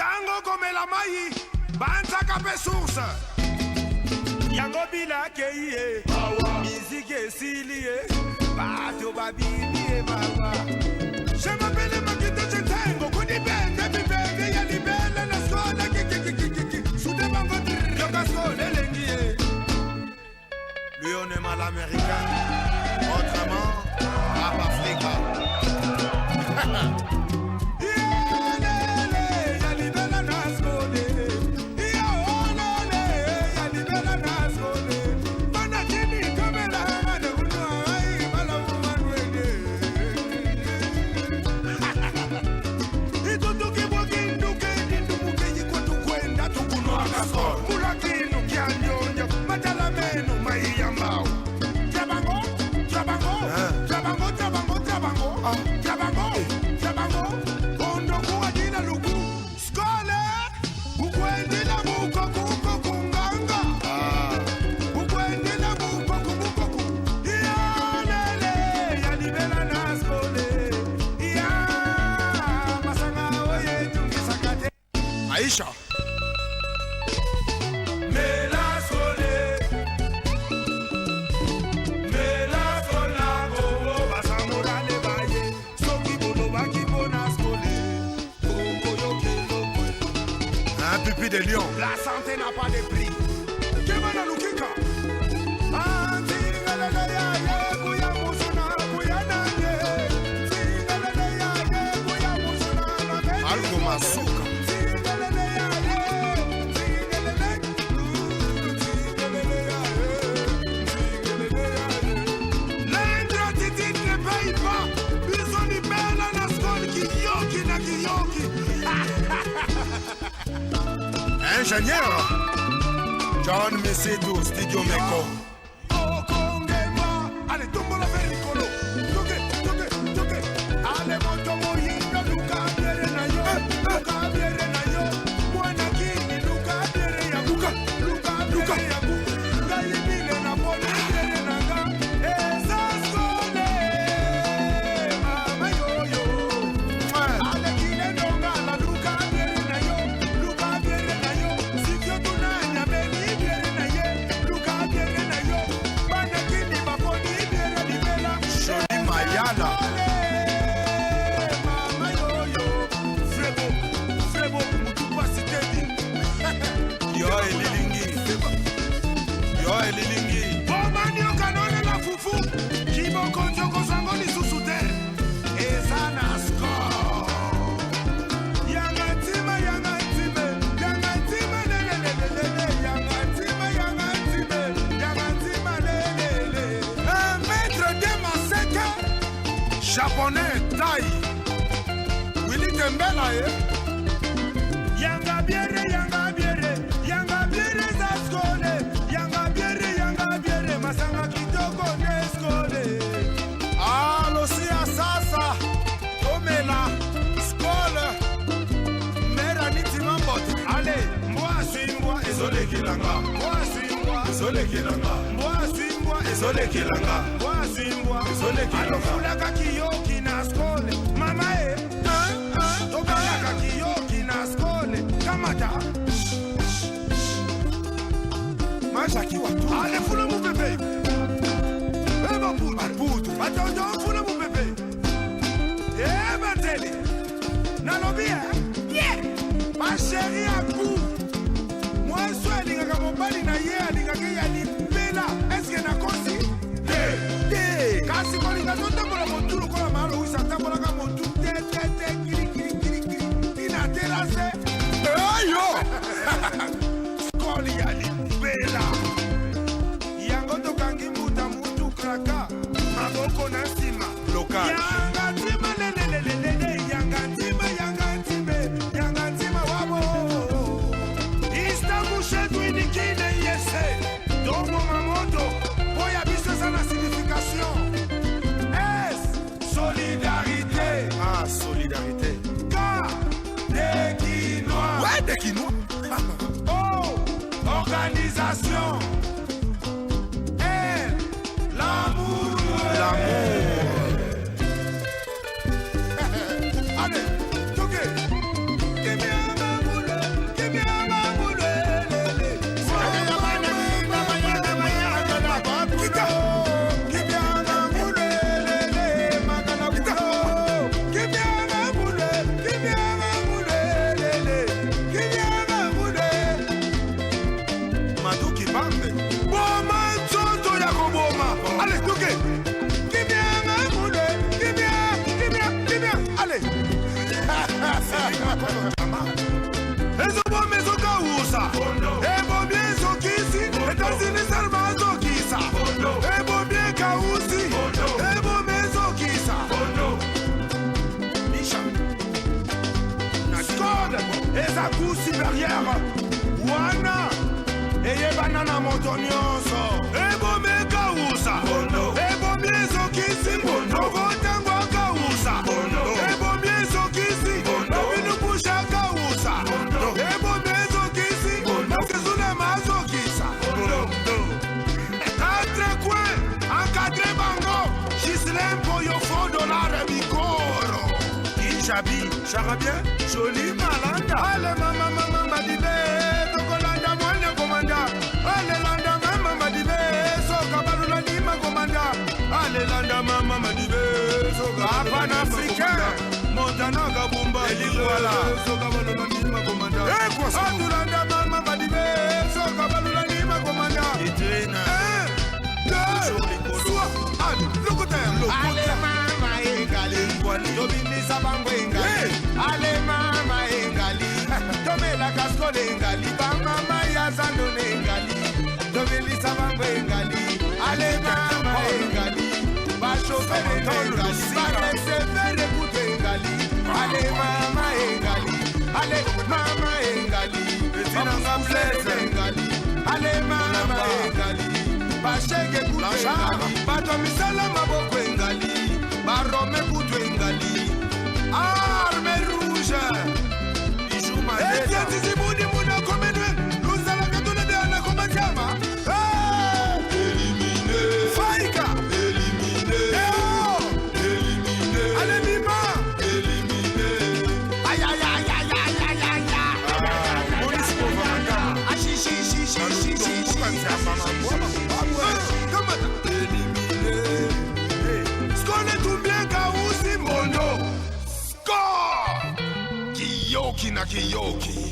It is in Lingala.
Tango come la mai, banza cape source. Yango bila keye, musique silie, bato babili baba. Je m'appelle Makito Chentango, kuni bende bibende ya libele la scola ki. Soude bango le casco de lengie. Lui on est mal américain, autrement, rap Africa. Aisha. Un pipi de lion. La santé n'a pas de prix. Kemana Lukika. Algo Masuka. Ingénieur John Messedo, Studio Meko. Allez, tombe la vericolo. Toque. Allez, monto moyino, Luca Biere na yo. Luca Biere na yo. Buena kini, Luca Biere ya Luca Biere ya Luca. Gaye bile na pole Biere na ga. Esas gole, mama yo. Allez, kine donga la Luca Biere na yo. Luca Biere na yo. Sikyo tunanya beli Biere na ye. Luca Biere na yo. Bana kini baponi Biere di bela. Shoni Mayala. Yo elilingi bomani okanone la fufu kiboko njoko sango ni susute ezana sko yanga tima lelelele yanga tima lelele un maître de maseke japonais tai Willy Tembela yanga biere zaskole yanga biere masanga kitoko neskole alo sia sasa omela skole mera niti mambot ale mbwa ezolekilanga alofulaka kiyoki na skole mama tobalaka kiyoki na skole kamata Machaki watu. Allez, foule mon bébé. Ma poudre. Attends, foule mon bébé. Télé. Nalobi, yeah. Ma chérie à coup. Moi, je suis allé à mon bali na ye, allé à Gayani. Bella, est-ce que na kosi? Kasi kolinga zote mola montulu kola malo usata mola ka montu. Kiri. Tina terase. Ayo. Skoli ali. Bela yango tokangi muta mutu kraka maboko na nsima local yanga ntima lelelelele yanga ntima wabo Istanbul shetu inikine yese domo mamoto boya biso sana signification solidarité ka des Quinois organisation l'amour allez toquez Ezo bomezo kausa. Ebo miezo kisi. Etazini salmazo kisa. Ebo mie kausi. Ebo mezo kisa. Misha. Skod. Eza coup supérieur. Wana. Eye banana motonyoso. Ebo me kausa. Ebo miezo kisi. Novo tango kausa. Ebo miezo kisi. Nobinu pusha kausa. Ebo miezo kisi. Nokizune mazo kisa. Quatre coins. Encadré bango. Gislem Poyo faux dollar bicoro. Kishabi. Charabien. Joli malanda. Allez mama mama madibe. Tokolanda mwanya komanda. Allez landa mama madibe. Soka balula nima komanda. Allez landa mama madibe. Soka pan africain. Montana Gabumba. Eliguala. Soka balula nima komanda. Atulanda mama madibe. Soka balula nima komanda. Itrina. Ale mama engali. Dobini sabango engali. Ale mama engali. Tomela kaskole engali. Mama ya zando engali. Dobini sabango engali. Ale mama engali. Basho fere engali. Barese fere kutu engali. Ale mama engali. Ale mama engali. Betinanga blesse engali. Ale mama engali. Bashege kutu engali. Bato misala maboko engali. Barome kutu engali. Arme rouge. Bijou maleta. Etiati zibuni muna komenwe. Luzala katune de ana komachama. Éliminé. Faika. Éliminé. Eo. Éliminé. Alemima. Éliminé. Aïe aïe aïe aïe aïe aïe aïe aïe. Police Kovanga. Achi chi chi chi chi chi chi. Éliminé. Skone tumbien kausi mono. Score. Kiyoki na kiyoki.